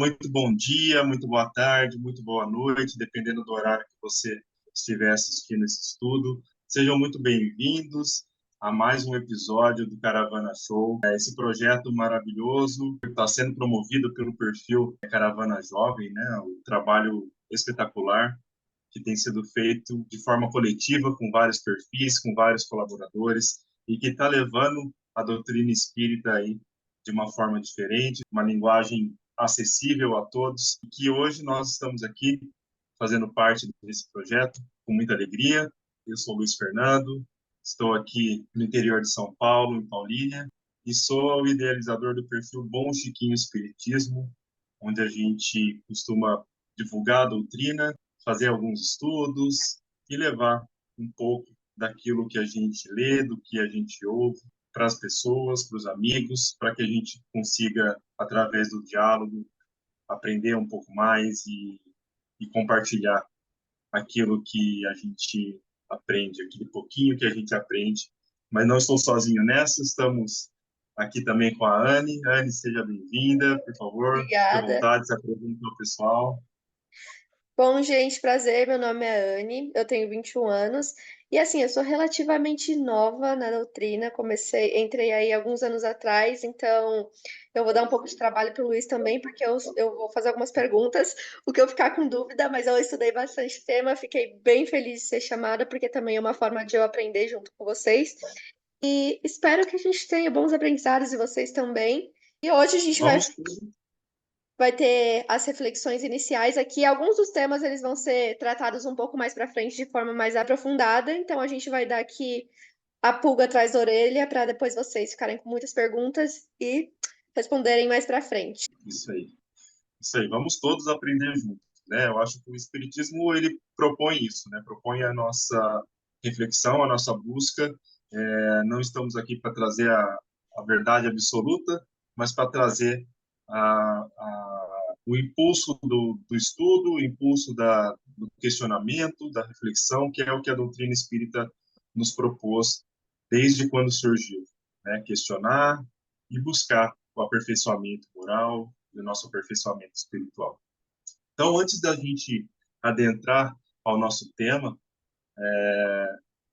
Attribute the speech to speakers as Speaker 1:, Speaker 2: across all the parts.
Speaker 1: muito bom dia, muito boa tarde, muito boa noite, dependendo do horário que você estiver assistindo esse estudo. Sejam muito bem-vindos a mais um episódio do Caravana Show. Esse projeto maravilhoso está sendo promovido pelo perfil Caravana Jovem, né? Um trabalho espetacular que tem sido feito de forma coletiva, com vários perfis, com vários colaboradores, e que está levando a doutrina espírita aí de uma forma diferente, uma linguagem acessível a todos, e que hoje nós estamos aqui fazendo parte desse projeto com muita alegria. Eu sou Luiz Fernando, estou aqui no interior de São Paulo, em Paulínia, e sou o idealizador do perfil Bom Chiquinho Espiritismo, onde a gente costuma divulgar a doutrina, fazer alguns estudos e levar um pouco daquilo que a gente lê, do que a gente ouve, para as pessoas, para os amigos, para que a gente consiga, através do diálogo, aprender um pouco mais e compartilhar aquilo que a gente aprende, aquele pouquinho que a gente aprende. Mas não estou sozinho nessa, estamos aqui também com a Anne. Anne, seja bem-vinda, por favor, fique à
Speaker 2: Obrigada.
Speaker 1: vontade, se apresente ao pessoal.
Speaker 2: Bom, gente, prazer. Meu nome é Anne, eu tenho 21 anos e assim, eu sou relativamente nova na doutrina. Entrei aí alguns anos atrás, então eu vou dar um pouco de trabalho para o Luiz também, porque eu vou fazer algumas perguntas, o que eu ficar com dúvida, mas eu estudei bastante tema, fiquei bem feliz de ser chamada, porque também é uma forma de eu aprender junto com vocês. E espero que a gente tenha bons aprendizados e vocês também. E hoje a gente
Speaker 1: Vamos,
Speaker 2: vai ter as reflexões iniciais aqui. Alguns dos temas eles vão ser tratados um pouco mais para frente de forma mais aprofundada, então a gente vai dar aqui a pulga atrás da orelha para depois vocês ficarem com muitas perguntas e responderem mais para frente.
Speaker 1: isso aí. Isso aí, vamos todos aprender juntos, né? Eu acho que o espiritismo ele propõe isso, né? Propõe a nossa reflexão, a nossa busca. Não estamos aqui para trazer a verdade absoluta, mas para trazer o impulso do estudo, o impulso do questionamento, da reflexão, que é o que a doutrina espírita nos propôs desde quando surgiu, né? Questionar e buscar o aperfeiçoamento moral e o nosso aperfeiçoamento espiritual. Então, antes da gente adentrar ao nosso tema,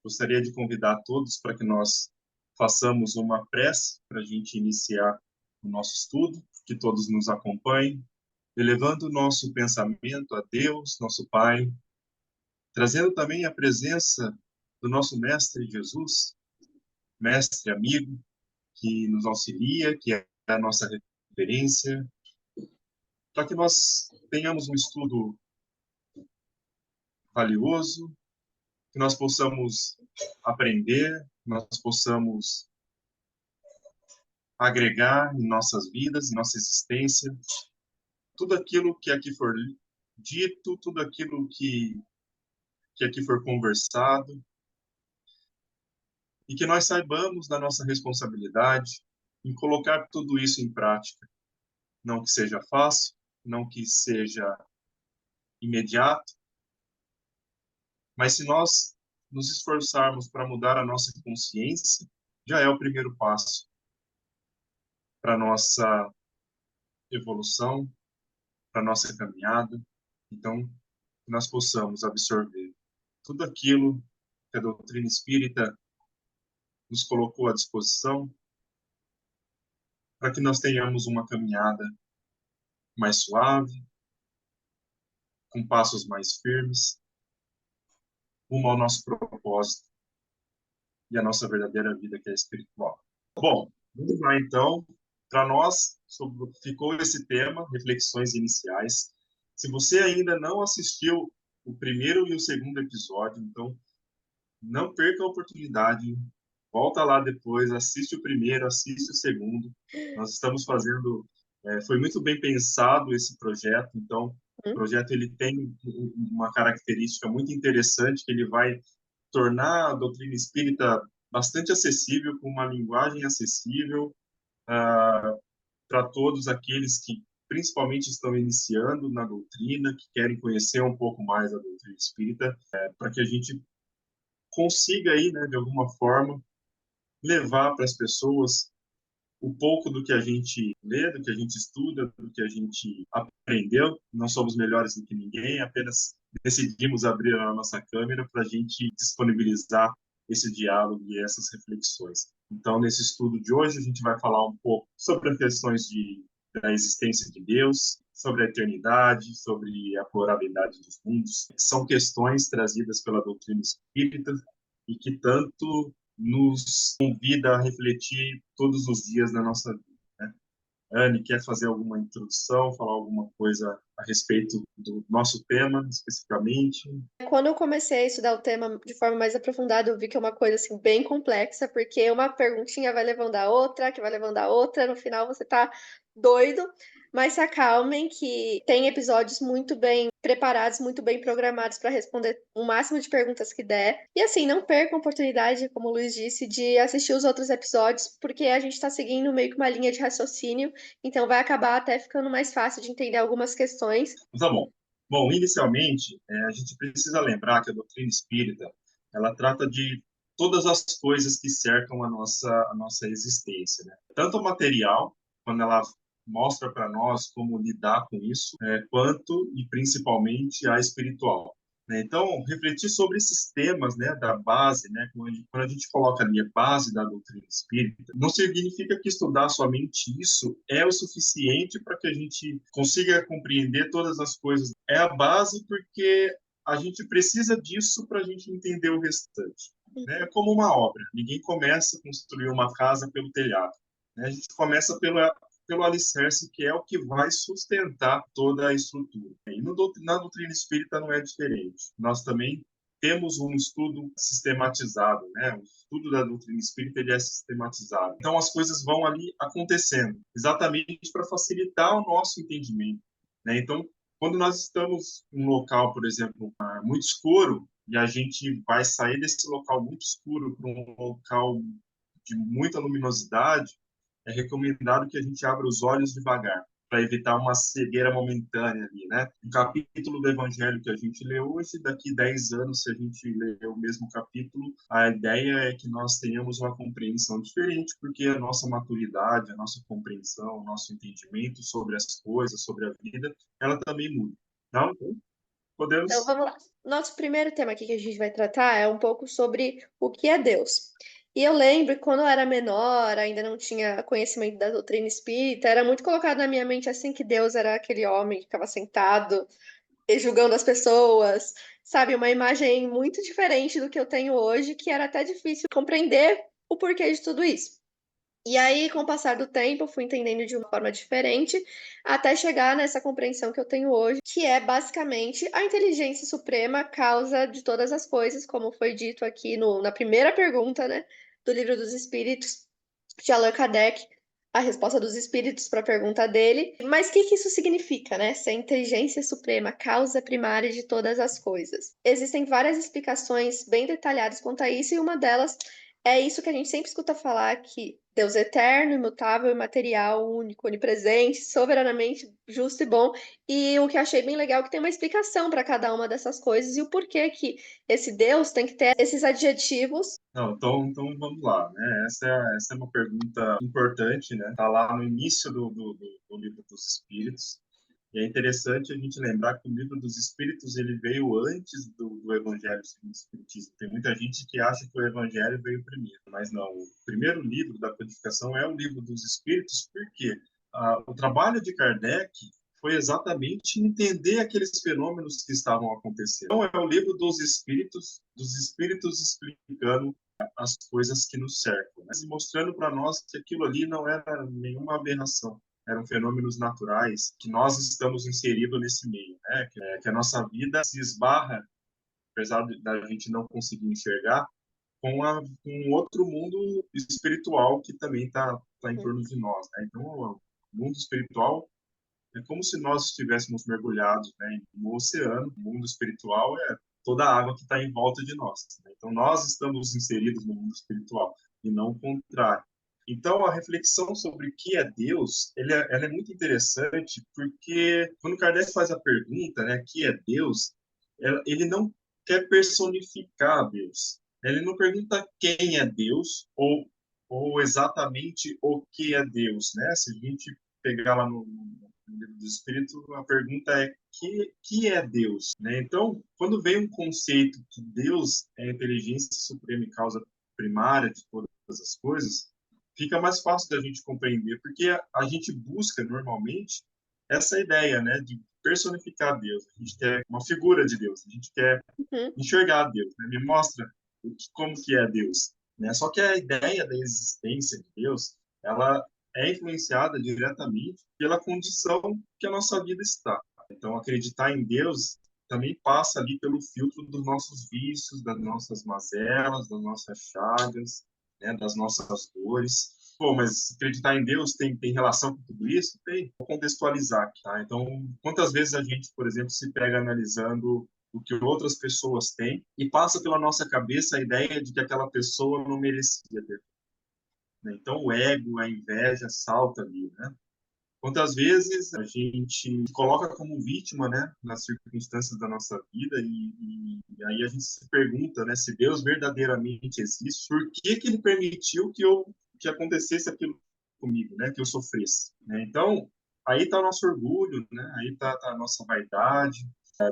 Speaker 1: gostaria de convidar todos para que nós façamos uma prece para a gente iniciar o nosso estudo, que todos nos acompanhem, elevando o nosso pensamento a Deus, nosso Pai, trazendo também a presença do nosso Mestre Jesus, Mestre amigo, que nos auxilia, que é a nossa referência, para que nós tenhamos um estudo valioso, que nós possamos aprender, nós possamos agregar em nossas vidas, em nossa existência, tudo aquilo que aqui for dito, tudo aquilo que aqui for conversado, e que nós saibamos da nossa responsabilidade em colocar tudo isso em prática. Não que seja fácil, não que seja imediato, mas se nós nos esforçarmos para mudar a nossa consciência, já é o primeiro passo para a nossa evolução, para a nossa caminhada. Então, que nós possamos absorver tudo aquilo que a doutrina espírita nos colocou à disposição, para que nós tenhamos uma caminhada mais suave, com passos mais firmes, rumo ao nosso propósito e à nossa verdadeira vida, que é espiritual. Bom, vamos lá então. Para nós, ficou esse tema, reflexões iniciais. Se você ainda não assistiu o primeiro e o segundo episódio, então não perca a oportunidade. Volta lá depois, assiste o primeiro, assiste o segundo. Nós estamos fazendo, foi muito bem pensado esse projeto. Então, o
Speaker 2: Hum?
Speaker 1: projeto ele tem uma característica muito interessante que ele vai tornar a doutrina espírita bastante acessível, com uma linguagem acessível para todos aqueles que principalmente estão iniciando na doutrina, que querem conhecer um pouco mais a doutrina espírita, para que a gente consiga aí, né, de alguma forma, levar para as pessoas o pouco do que a gente lê, do que a gente estuda, do que a gente aprendeu. Não somos melhores do que ninguém, apenas decidimos abrir a nossa câmera para a gente disponibilizar esse diálogo e essas reflexões. Então, nesse estudo de hoje, a gente vai falar um pouco sobre as questões da existência de Deus, sobre a eternidade, sobre a pluralidade dos mundos. São questões trazidas pela doutrina espírita e que tanto nos convida a refletir todos os dias na nossa vida, né? Anne, quer fazer alguma introdução, falar alguma coisa a respeito do nosso tema, especificamente?
Speaker 2: Quando eu comecei a estudar o tema de forma mais aprofundada, eu vi que é uma coisa assim bem complexa, porque uma perguntinha vai levando a outra, que vai levando a outra, no final você tá doido. Mas se acalmem que tem episódios muito bem preparados, muito bem programados para responder o máximo de perguntas que der. E assim, não percam a oportunidade, como o Luiz disse, de assistir os outros episódios, porque a gente está seguindo meio que uma linha de raciocínio, então vai acabar até ficando mais fácil de entender algumas questões.
Speaker 1: Tá bom. Bom, inicialmente, a gente precisa lembrar que a doutrina espírita, ela trata de todas as coisas que cercam a nossa existência, né? Tanto o material, quando ela mostra para nós como lidar com isso, quanto e principalmente a espiritual, né? Então, refletir sobre esses temas, né, da base, né, quando a gente coloca ali a base da doutrina espírita, não significa que estudar somente isso é o suficiente para que a gente consiga compreender todas as coisas. É a base porque a gente precisa disso para a gente entender o restante. Né? É como uma obra. Ninguém começa a construir uma casa pelo telhado, né? A gente começa pelo alicerce, que é o que vai sustentar toda a estrutura. E na doutrina espírita não é diferente. Nós também temos um estudo sistematizado, né? O estudo da doutrina espírita ele é sistematizado. Então as coisas vão ali acontecendo, exatamente para facilitar o nosso entendimento, né? Então, quando nós estamos em um local, por exemplo, muito escuro, e a gente vai sair desse local muito escuro para um local de muita luminosidade, é recomendado que a gente abra os olhos devagar, para evitar uma cegueira momentânea ali, né? O capítulo do Evangelho que a gente lê hoje, daqui 10 anos, se a gente ler o mesmo capítulo, a ideia é que nós tenhamos uma compreensão diferente, porque a nossa maturidade, a nossa compreensão, o nosso entendimento sobre as coisas, sobre a vida, ela também muda. Então,
Speaker 2: Então
Speaker 1: podemos...
Speaker 2: vamos lá. Nosso primeiro tema aqui que a gente vai tratar é um pouco sobre o que é Deus. E eu lembro que quando eu era menor, ainda não tinha conhecimento da doutrina espírita, era muito colocado na minha mente assim que Deus era aquele homem que ficava sentado e julgando as pessoas, sabe? Uma imagem muito diferente do que eu tenho hoje, que era até difícil compreender o porquê de tudo isso. E aí, com o passar do tempo, eu fui entendendo de uma forma diferente, até chegar nessa compreensão que eu tenho hoje, que é basicamente a inteligência suprema, causa de todas as coisas, como foi dito aqui na primeira pergunta, né, do Livro dos Espíritos, de Allan Kardec, a resposta dos espíritos para a pergunta dele. Mas o que que isso significa, né? Ser a inteligência suprema, causa primária de todas as coisas. Existem várias explicações bem detalhadas quanto a isso, e uma delas é isso que a gente sempre escuta falar, que Deus é eterno, imutável, imaterial, único, onipresente, soberanamente justo e bom. E o que eu achei bem legal é que tem uma explicação para cada uma dessas coisas e o porquê que esse Deus tem que ter esses adjetivos.
Speaker 1: Não, então vamos lá, né? Essa é uma pergunta importante, né? Está lá no início do Livro dos Espíritos. E é interessante a gente lembrar que o Livro dos Espíritos ele veio antes do Evangelho segundo o Espiritismo. Tem muita gente que acha que o Evangelho veio primeiro, mas não. O primeiro livro da codificação é o Livro dos Espíritos, porque o trabalho de Kardec foi exatamente entender aqueles fenômenos que estavam acontecendo. Então, é o livro dos espíritos explicando as coisas que nos cercam, mas mostrando para nós que aquilo ali não era nenhuma aberração, eram fenômenos naturais, que nós estamos inseridos nesse meio, né? Que a nossa vida se esbarra, apesar da gente não conseguir enxergar, com um outro mundo espiritual que também está em torno de nós, né? Então, o mundo espiritual é como se nós estivéssemos mergulhados, né, no oceano. O mundo espiritual é toda a água que está em volta de nós, né? Então, nós estamos inseridos no mundo espiritual e não o contrário. Então, a reflexão sobre o que é Deus, ela é muito interessante, porque quando Kardec faz a pergunta, né, que é Deus, ele não quer personificar Deus. Ele não pergunta quem é Deus ou ou exatamente o que é Deus, né? Se a gente pegar lá no livro do Espírito, a pergunta é que é Deus, né? Então, quando vem um conceito que Deus é a inteligência suprema e causa primária de todas as coisas, fica mais fácil da gente compreender, porque a gente busca normalmente essa ideia, né, de personificar Deus. A gente quer uma figura de Deus, a gente quer
Speaker 2: Uhum,
Speaker 1: enxergar Deus, né? Me mostra como que é Deus, né? Só que a ideia da existência de Deus, ela é influenciada diretamente pela condição que a nossa vida está. Então, acreditar em Deus também passa ali pelo filtro dos nossos vícios, das nossas mazelas, das nossas chagas, né, das nossas dores. Pô, mas acreditar em Deus tem relação com tudo isso? Tem. Vou contextualizar aqui, tá? Então, quantas vezes a gente, por exemplo, se pega analisando o que outras pessoas têm e passa pela nossa cabeça a ideia de que aquela pessoa não merecia ter, né? Então, o ego, a inveja salta ali, né? Quantas vezes a gente se coloca como vítima, né, nas circunstâncias da nossa vida e aí a gente se pergunta, né, se Deus verdadeiramente existe, por que ele permitiu que acontecesse aquilo comigo, né, que eu sofresse, né? Então, aí está o nosso orgulho, né? Aí tá a nossa vaidade,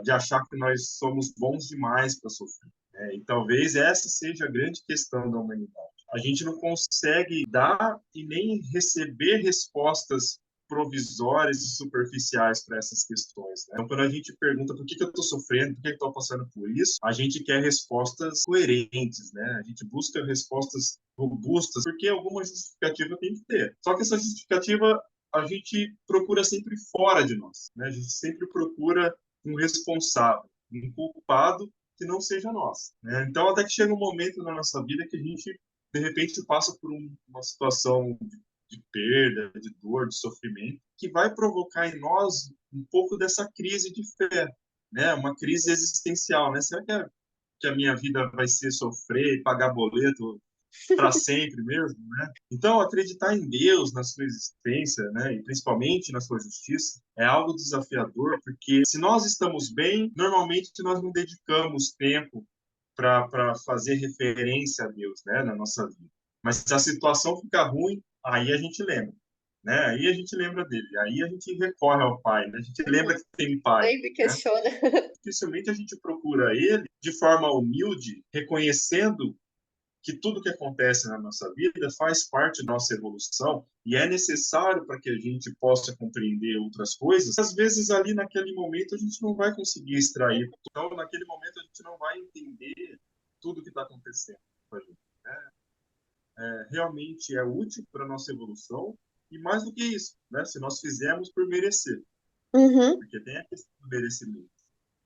Speaker 1: de achar que nós somos bons demais para sofrer, né? E talvez essa seja a grande questão da humanidade. A gente não consegue dar e nem receber respostas provisórias e superficiais para essas questões, né? Então, quando a gente pergunta por que eu estou sofrendo, por que eu estou passando por isso, a gente quer respostas coerentes, né? A gente busca respostas robustas, porque alguma justificativa tem que ter. Só que essa justificativa a gente procura sempre fora de nós, né? A gente sempre procura um responsável, um culpado que não seja nós, né? Então, até que chega um momento na nossa vida que a gente, de repente, passa por uma situação de perda, de dor, de sofrimento, que vai provocar em nós um pouco dessa crise de fé, né? Uma crise existencial, né? Será que a minha vida vai ser sofrer e pagar boleto para sempre mesmo, né? Então, acreditar em Deus, na sua existência, né, e principalmente na sua justiça, é algo desafiador, porque se nós estamos bem, normalmente nós não dedicamos tempo para fazer referência a Deus, né, na nossa vida. Mas se a situação fica ruim, aí a gente lembra, né? Aí a gente lembra dele, aí a gente recorre ao Pai, né? A gente lembra que tem um Pai,
Speaker 2: sempre
Speaker 1: né?
Speaker 2: questiona.
Speaker 1: Dificilmente a gente procura ele de forma humilde, reconhecendo que tudo que acontece na nossa vida faz parte da nossa evolução e é necessário para que a gente possa compreender outras coisas. Às vezes, ali naquele momento, a gente não vai conseguir extrair. Então, naquele momento, a gente não vai entender tudo que está acontecendo com a gente, né? Realmente é útil para a nossa evolução e mais do que isso, né? Se nós fizermos por merecer,
Speaker 2: Uhum,
Speaker 1: porque tem a questão do merecimento.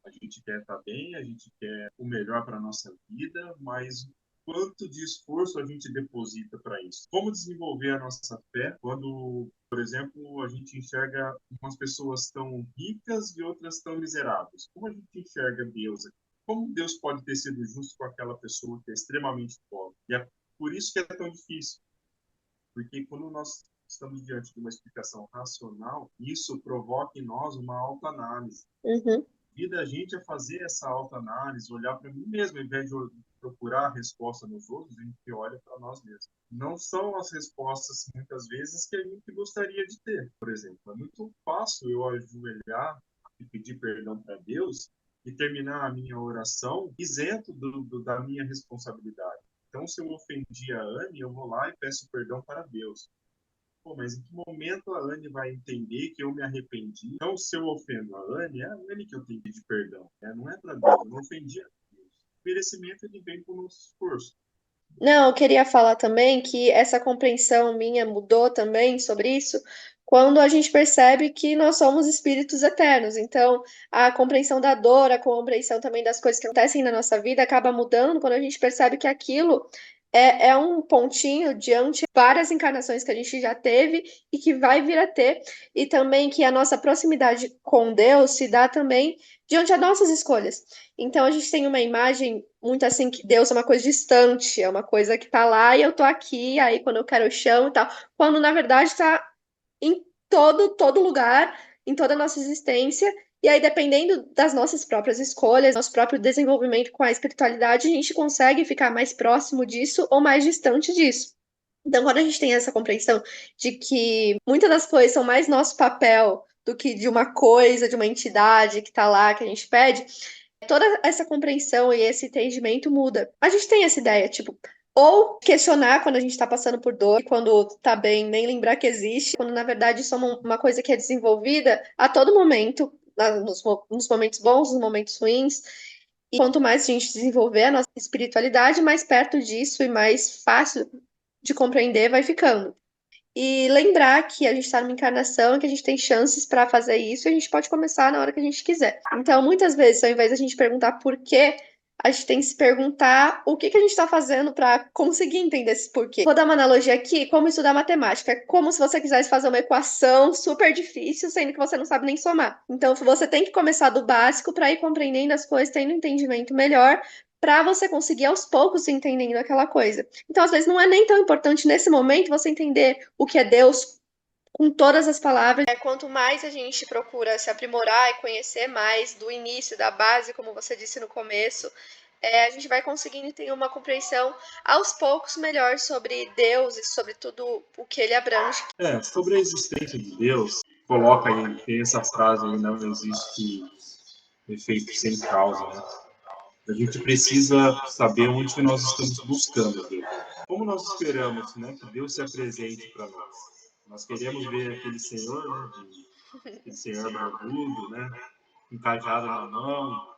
Speaker 1: A gente quer estar bem, a gente quer o melhor para a nossa vida, mas quanto de esforço a gente deposita para isso? Como desenvolver a nossa fé quando, por exemplo, a gente enxerga umas pessoas tão ricas e outras tão miseráveis? Como a gente enxerga Deus aqui? Como Deus pode ter sido justo com aquela pessoa que é extremamente pobre? E é por isso que é tão difícil, porque quando nós estamos diante de uma explicação racional, isso provoca em nós uma autoanálise.
Speaker 2: uhum.
Speaker 1: Convida a gente a fazer essa autoanálise, olhar para mim mesmo, ao invés de procurar a resposta nos outros, a gente olha para nós mesmos. Não são as respostas, muitas vezes, que a gente gostaria de ter. Por exemplo, é muito fácil eu ajoelhar e pedir perdão para Deus e terminar a minha oração isento da minha responsabilidade. Então, se eu ofendi a Anne, eu vou lá e peço perdão para Deus. Pô, mas em que momento a Anne vai entender que eu me arrependi? Então, se eu ofendo a Anne, é a Anne que eu tenho que pedir perdão, né? Não é para Deus, eu não ofendi a Deus. O merecimento ele vem com o nosso esforço.
Speaker 2: Não, eu queria falar também que essa compreensão minha mudou também sobre isso quando a gente percebe que nós somos espíritos eternos. Então, a compreensão da dor, a compreensão também das coisas que acontecem na nossa vida acaba mudando quando a gente percebe que aquilo é um pontinho diante de várias encarnações que a gente já teve e que vai vir a ter, e também que a nossa proximidade com Deus se dá também diante das nossas escolhas. Então a gente tem uma imagem muito assim que Deus é uma coisa distante, é uma coisa que tá lá e eu tô aqui, aí quando eu quero eu chamo e tal, quando na verdade tá em todo lugar, em toda a nossa existência. E aí, dependendo das nossas próprias escolhas, nosso próprio desenvolvimento com a espiritualidade, a gente consegue ficar mais próximo disso ou mais distante disso. Então, quando a gente tem essa compreensão de que muitas das coisas são mais nosso papel do que de uma coisa, de uma entidade que está lá, que a gente pede, toda essa compreensão e esse entendimento muda. A gente tem essa ideia, tipo, ou questionar quando a gente está passando por dor, e quando tá bem, nem lembrar que existe, quando na verdade isso é uma coisa que é desenvolvida a todo momento, nos momentos bons, nos momentos ruins. E quanto mais a gente desenvolver a nossa espiritualidade, mais perto disso e mais fácil de compreender vai ficando. E lembrar que a gente está numa encarnação, que a gente tem chances para fazer isso e a gente pode começar na hora que a gente quiser. Então, muitas vezes, ao invés da gente perguntar por quê, a gente tem que se perguntar o que que a gente está fazendo para conseguir entender esse porquê. Vou dar uma analogia aqui, como estudar matemática. É como se você quisesse fazer uma equação super difícil, sendo que você não sabe nem somar. Então, você tem que começar do básico para ir compreendendo as coisas, tendo um entendimento melhor, para você conseguir aos poucos entendendo aquela coisa. Então, às vezes, não é nem tão importante nesse momento você entender o que é Deus com todas as palavras. Quanto mais a gente procura se aprimorar e conhecer mais do início, da base, como você disse no começo, a gente vai conseguindo ter uma compreensão aos poucos melhor sobre Deus e sobre tudo o que ele abrange.
Speaker 1: Sobre a existência de Deus, coloca aí, tem essa frase aí, não existe efeito sem causa, né? A gente precisa saber onde que nós estamos buscando Deus. Como nós esperamos, né, que Deus se apresente para nós? Nós queremos ver aquele Senhor, né, aquele Senhor barbudo, né, com cajado na mão,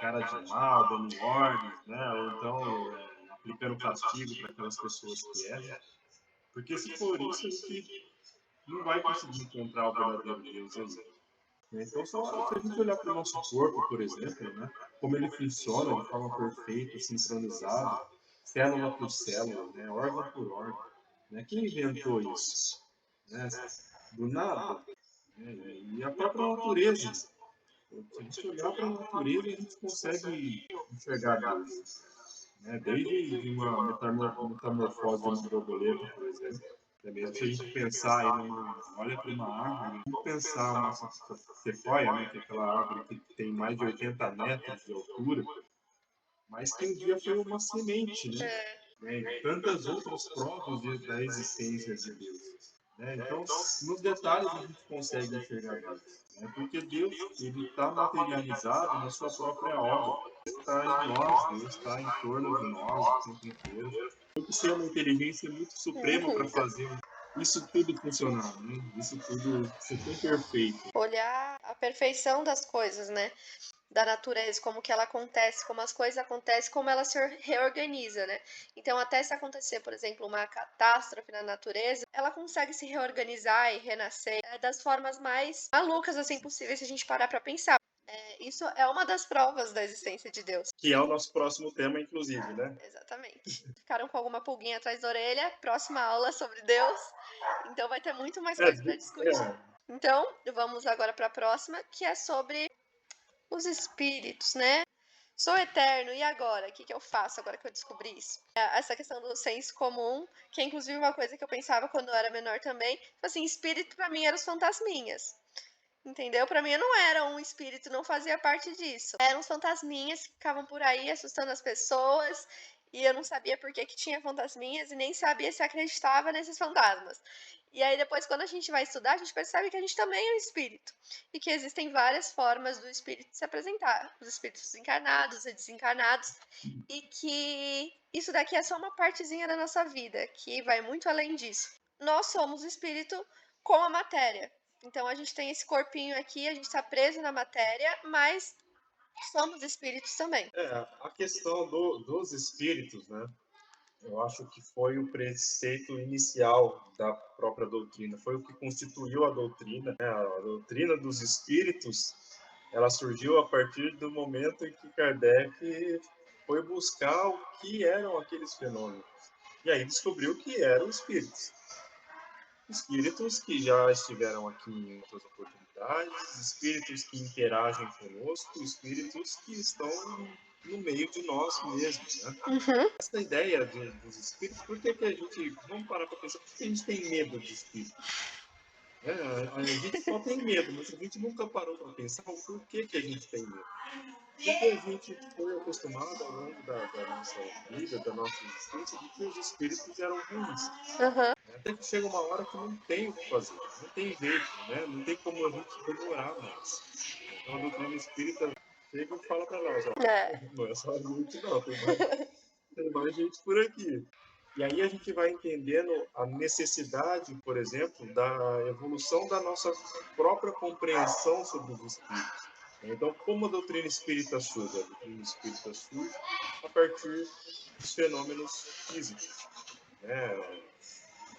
Speaker 1: cara de mal, dando ordens, né, ou então aplicando castigo para aquelas pessoas que erram. Porque se for isso, a gente não vai conseguir encontrar o verdadeiro Deus aí. Então, só se a gente olhar para o nosso corpo, por exemplo, né, como ele funciona de forma perfeita, sincronizada, célula por célula, né, órgão por órgão. Né? Quem inventou isso? Né? Do nada. Né? E a própria natureza. Se a gente olhar para a natureza, a gente consegue enxergar Deus. Né? Desde de uma metamorfose de uma borboleta, por exemplo. É mesmo se a gente pensar aí olha para uma árvore, vamos pensar uma sequoia, né, que é aquela árvore que tem mais de 80 metros de altura, mas que um dia foi uma semente, né, e tantas outras provas da existência de Deus. Né? Então, nos detalhes a gente consegue enxergar Deus, né? Porque Deus ele está materializado na sua própria obra. Deus está em nós, Deus está em torno de nós o tempo inteiro. Tem que ser uma inteligência muito suprema para fazer isso tudo funcionar, né? Isso tudo ser tão perfeito.
Speaker 2: Olhar a perfeição das coisas, né? Da natureza, como que ela acontece, como as coisas acontecem, como ela se reorganiza, né? Então, até se acontecer, por exemplo, uma catástrofe na natureza, ela consegue se reorganizar e renascer das formas mais malucas assim possíveis se a gente parar para pensar. Isso é uma das provas da existência de Deus.
Speaker 1: Que é o nosso próximo tema, inclusive, né?
Speaker 2: Exatamente. Ficaram com alguma pulguinha atrás da orelha? Próxima aula sobre Deus. Então vai ter muito mais coisa para discutir. Então, vamos agora para a próxima, que é sobre os espíritos, né? Sou eterno, e agora? O que que eu faço agora que eu descobri isso? Essa questão do senso comum, que é inclusive uma coisa que eu pensava quando eu era menor também. Tipo assim, espírito pra mim eram os fantasminhas. Entendeu? Pra mim eu não era um espírito, não fazia parte disso. Eram os fantasminhas que ficavam por aí assustando as pessoas. E eu não sabia por que que tinha fantasminhas e nem sabia se acreditava nesses fantasmas. E aí depois, quando a gente vai estudar, a gente percebe que a gente também é um espírito. E que existem várias formas do espírito se apresentar. Os espíritos encarnados e desencarnados. E que isso daqui é só uma partezinha da nossa vida, que vai muito além disso. Nós somos o espírito com a matéria. Então a gente tem esse corpinho aqui, a gente está preso na matéria, mas somos espíritos também.
Speaker 1: A questão dos espíritos, né? Eu acho que foi o preceito inicial da própria doutrina, foi o que constituiu a doutrina, né? A doutrina dos espíritos, ela surgiu a partir do momento em que Kardec foi buscar o que eram aqueles fenômenos. E aí descobriu que eram espíritos. Espíritos que já estiveram aqui em outras oportunidades, espíritos que interagem conosco, espíritos que estão no meio de nós mesmos, né? Essa ideia dos espíritos, por que que a gente, vamos parar para pensar, por que a gente tem medo de espíritos? A gente só tem medo, mas a gente nunca parou para pensar o porquê que a gente tem medo. Porque a gente foi acostumado ao longo da nossa vida, da nossa existência, de que os espíritos eram ruins.
Speaker 2: Aham.
Speaker 1: Até que chega uma hora que não tem o que fazer, não tem jeito, né? Não tem como a gente demorar mais. Então a doutrina espírita chega e fala para nós, ó,
Speaker 2: É.
Speaker 1: não é só a gente não, tem mais gente por aqui. E aí a gente vai entendendo a necessidade, por exemplo, da evolução da nossa própria compreensão sobre os espíritos. Então, como a doutrina espírita surge? A doutrina espírita surge a partir dos fenômenos físicos, né?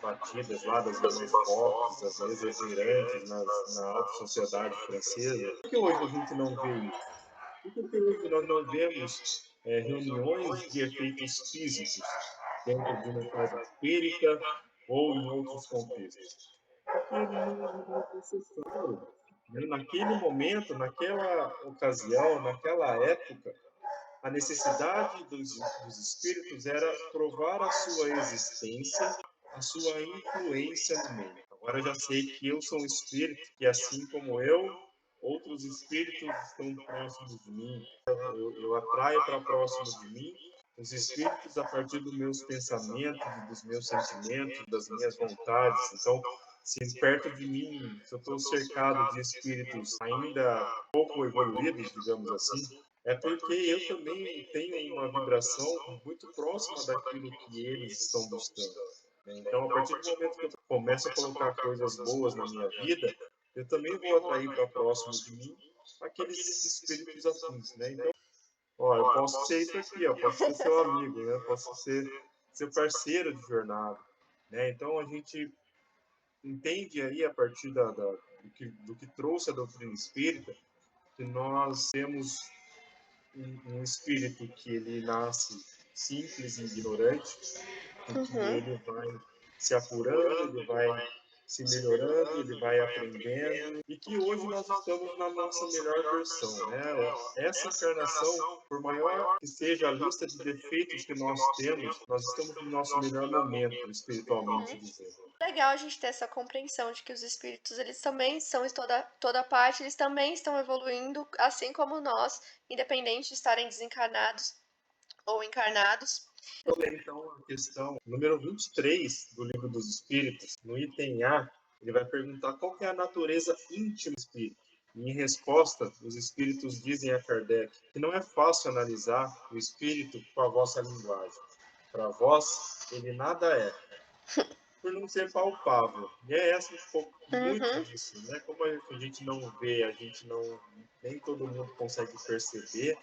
Speaker 1: Batidas lá das irmãs Fox, as mesas girantes na alta sociedade francesa. Por que hoje a gente não vê isso? Por que hoje nós não vemos reuniões de efeitos físicos dentro de uma casa espírita ou em outros contextos? Porque não é necessário. Naquele momento, naquela ocasião, naquela época, a necessidade dos espíritos era provar a sua existência, a sua influência no meio. Agora eu já sei que eu sou um espírito, que assim como eu, outros espíritos estão próximos de mim. Eu atraio para próximo de mim os espíritos a partir dos meus pensamentos, dos meus sentimentos, das minhas vontades. Então, se perto de mim, se eu estou cercado de espíritos ainda pouco evoluídos, digamos assim, é porque eu também tenho uma vibração muito próxima daquilo que eles estão buscando. Então, a partir do momento que eu começo a colocar coisas boas na minha vida, eu também vou atrair para próximo de mim aqueles espíritos afins, né? Então, ó, eu posso ser isso aqui, ó, posso ser seu amigo, né? Posso ser seu parceiro de jornada, né? Então, a gente entende aí, a partir do que trouxe a doutrina espírita, que nós temos um espírito que ele nasce simples e ignorante, e que
Speaker 2: Uhum.
Speaker 1: ele vai se apurando, ele vai se melhorando, ele vai aprendendo, e que hoje nós estamos na nossa melhor versão, né? Essa encarnação, por maior que seja a lista de defeitos que nós temos, nós estamos no nosso melhor momento, espiritualmente dizendo.
Speaker 2: Legal a gente ter essa compreensão de que os espíritos, eles também são em toda parte, eles também estão evoluindo, assim como nós, independente de estarem desencarnados ou encarnados.
Speaker 1: Então, a questão número 23 do Livro dos Espíritos, no item A, ele vai perguntar qual que é a natureza íntima do espírito. E, em resposta, os espíritos dizem a Kardec que não é fácil analisar o espírito com a vossa linguagem. Para vós, ele nada é, por não ser palpável. E é essa um pouco, muito
Speaker 2: Uhum.
Speaker 1: disso, né? Como a gente não vê, a gente não, nem todo mundo consegue perceber,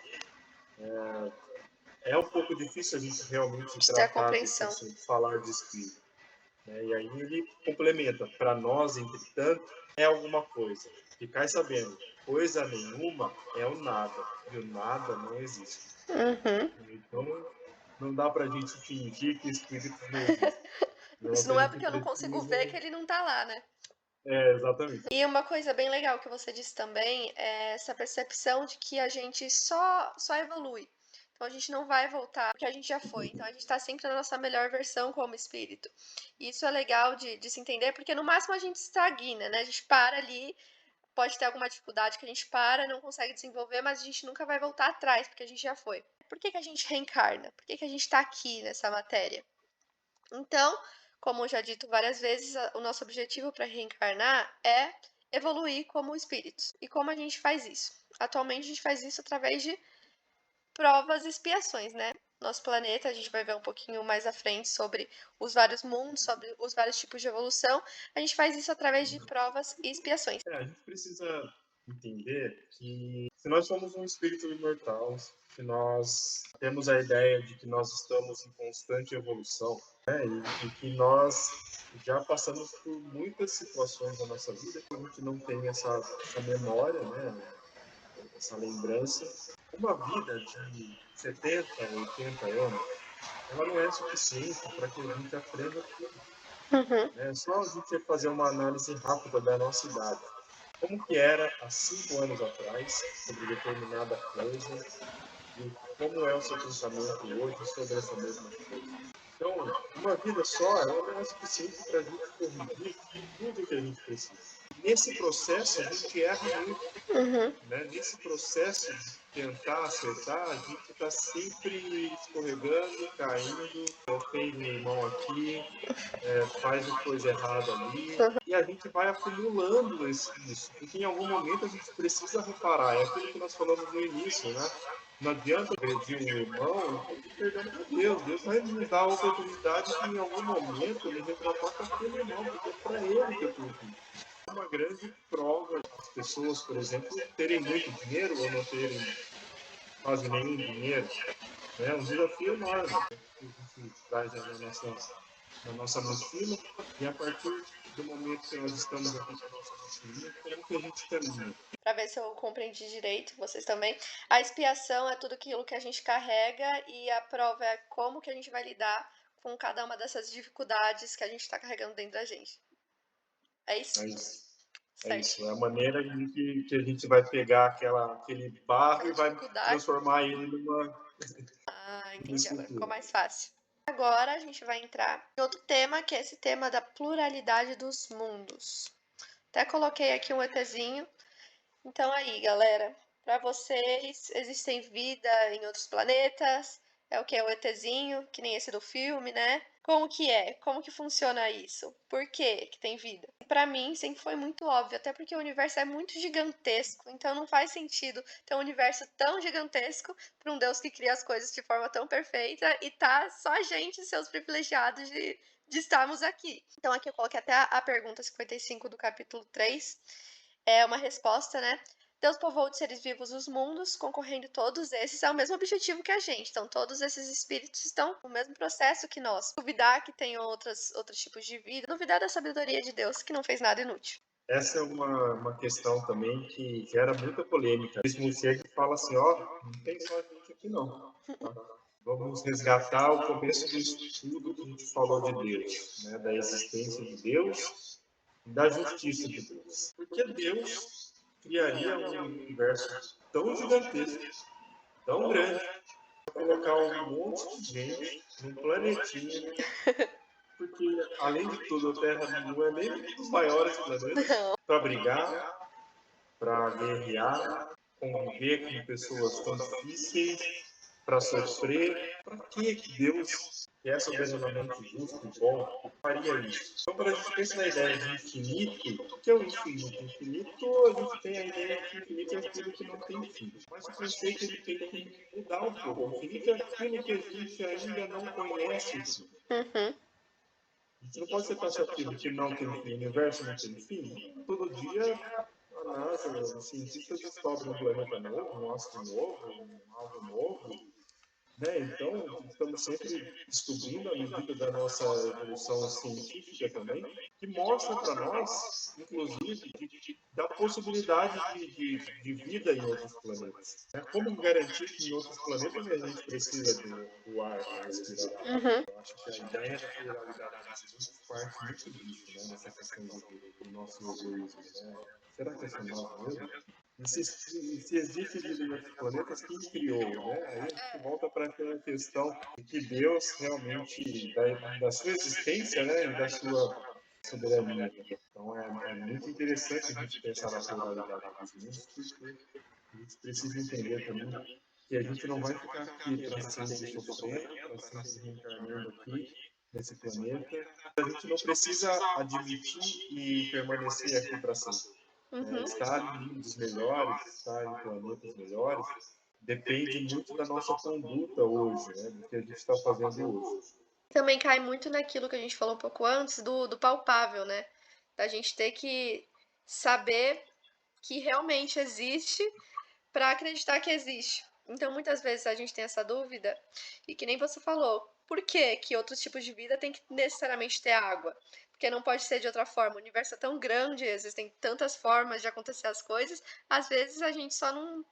Speaker 1: é um pouco difícil a gente realmente
Speaker 2: Ter a
Speaker 1: tratar desse
Speaker 2: compreensão.
Speaker 1: assunto, falar de espírito. Né? E aí ele complementa, para nós, entretanto, é alguma coisa. Ficai sabendo, coisa nenhuma é o nada, e o nada não existe.
Speaker 2: Uhum.
Speaker 1: Então, não dá para a gente fingir que espíritos não existem. Né? O
Speaker 2: Isso
Speaker 1: que a
Speaker 2: não é
Speaker 1: gente
Speaker 2: porque eu não consigo ver que
Speaker 1: precisa...
Speaker 2: ele não tá lá, né?
Speaker 1: Exatamente.
Speaker 2: E uma coisa bem legal que você disse também é essa percepção de que a gente só evolui. Então a gente não vai voltar porque a gente já foi. Então a gente está sempre na nossa melhor versão como espírito. E isso é legal de se entender, porque no máximo a gente estagna, né? A gente para ali, pode ter alguma dificuldade que a gente para, não consegue desenvolver, mas a gente nunca vai voltar atrás, porque a gente já foi. Por que a gente reencarna? Por que a gente está aqui nessa matéria? Então, como já dito várias vezes, o nosso objetivo para reencarnar é evoluir como espíritos. E como a gente faz isso? Atualmente a gente faz isso através de provas e expiações, né? Nosso planeta, a gente vai ver um pouquinho mais à frente sobre os vários mundos, sobre os vários tipos de evolução. A gente faz isso através de provas e expiações.
Speaker 1: A gente precisa entender que se nós somos um espírito imortal, se nós temos a ideia de que nós estamos em constante evolução, né, e que nós já passamos por muitas situações na nossa vida que a gente não tem essa memória, né, essa lembrança. Uma vida de 70, 80 anos, ela não é suficiente para que a gente aprenda tudo.
Speaker 2: Uhum.
Speaker 1: É só a gente fazer uma análise rápida da nossa idade. Como que era há 5 anos atrás sobre determinada coisa e como é o seu pensamento hoje sobre essa mesma coisa. Então, Uma vida só ela não é suficiente para a gente corrigir tudo que a gente precisa. Nesse processo, a gente erra muito. Né? Nesse processo de tentar acertar, a gente está sempre escorregando, caindo, ofende um irmão aqui, faz uma coisa errada ali, e a gente vai acumulando isso, porque em algum momento a gente precisa reparar, é aquilo que nós falamos no início, né? Não adianta agredir um irmão e perdendo para Deus. Deus vai nos dar a oportunidade de, em algum momento, me retratar com aquele irmão, porque é para ele que eu estou aqui. É uma grande prova as pessoas, por exemplo, terem muito dinheiro ou não terem quase nenhum dinheiro. É um desafio enorme que a gente traz na nossa mochila e a partir do momento que nós estamos aqui com a nossa mochilinha, como que a gente caminha?
Speaker 2: Para ver se eu compreendi direito, vocês também. A expiação é tudo aquilo que a gente carrega e a prova é como que a gente vai lidar com cada uma dessas dificuldades que a gente está carregando dentro da gente. É isso?
Speaker 1: É isso. É
Speaker 2: Certo.
Speaker 1: isso. É a maneira que a gente vai pegar aquele barro e vai transformar ele numa.
Speaker 2: Entendi. Agora ficou mais fácil. Agora a gente vai entrar em outro tema, que é esse tema da pluralidade dos mundos. Até coloquei aqui um ETzinho. Então aí, galera, para vocês, existem vida em outros planetas? É o que é o ETzinho, que nem esse do filme, né? Como que é? Como que funciona isso? Por que que tem vida? Para mim, sempre foi muito óbvio, até porque o universo é muito gigantesco, então não faz sentido ter um universo tão gigantesco para um Deus que cria as coisas de forma tão perfeita e tá só a gente, seus privilegiados, de estarmos aqui. Então aqui eu coloquei até a pergunta 55 do capítulo 3. É uma resposta, né? Deus povoou de seres vivos os mundos, concorrendo todos esses ao mesmo objetivo que a gente. Então, todos esses espíritos estão no mesmo processo que nós. Duvidar que tem outros tipos de vida, duvidar da sabedoria de Deus, que não fez nada inútil.
Speaker 1: Essa é uma questão também que gera muita polêmica. Mesmo chega e fala assim, ó, não tem só a gente aqui não. Tá? Vamos resgatar o começo do estudo que a gente falou de Deus, né? Da existência de Deus e da justiça de Deus. Porque Deus criaria um universo tão gigantesco, tão grande, para colocar um monte de gente num planetinha, porque, além de tudo, a Terra não é nem um dos maiores planetas, para brigar, para guerrear, conviver com pessoas tão difíceis, para sofrer. Para que Deus, que é soberanamente justo e bom, faria isso? Então, quando a gente pensa na ideia de infinito, o que é o infinito? Infinito, a gente tem a ideia de infinito é aquilo que não tem fim. Mas o conceito ele tem que mudar um pouco. O infinito é aquilo que a gente ainda não conhece. A gente não pode ser taxativo que não tem fim, o universo não tem fim. Todo dia a NASA, os cientistas descobrem um planeta novo, um astro novo, algo novo. Né? Então, estamos sempre descobrindo, à medida da nossa evolução científica também, que mostra para nós, inclusive, da possibilidade de vida em outros planetas. Né? Como garantir que em outros planetas a gente precisa do ar para respirar? Eu acho que a ideia da pluralidade dos mundos parte muito disso, né? Dessa questão do nosso egoísmo. Né? Será que é só nós mesmo? E se existe vida em outros planetas, quem criou? Né? Aí a gente volta para aquela questão de que Deus realmente, da sua existência, né? E da sua soberania. Então é muito interessante a gente pensar na pluralidade dos mundos, porque a gente precisa entender também que a gente não vai ficar aqui para sempre sofrendo, para sempre reencarnando aqui nesse planeta. A gente não precisa admitir e permanecer aqui para sempre. Estar em mundos melhores, estar em planetas melhores, depende muito da nossa conduta hoje, né? Do que a gente está fazendo hoje.
Speaker 2: Também cai muito naquilo que a gente falou um pouco antes, do palpável, né? Da gente ter que saber que realmente existe para acreditar que existe. Então, muitas vezes a gente tem essa dúvida, e que nem você falou, por que que outros tipos de vida tem que necessariamente ter água? Porque não pode ser de outra forma. O universo é tão grande, existem tantas formas de acontecer as coisas, às vezes a gente só não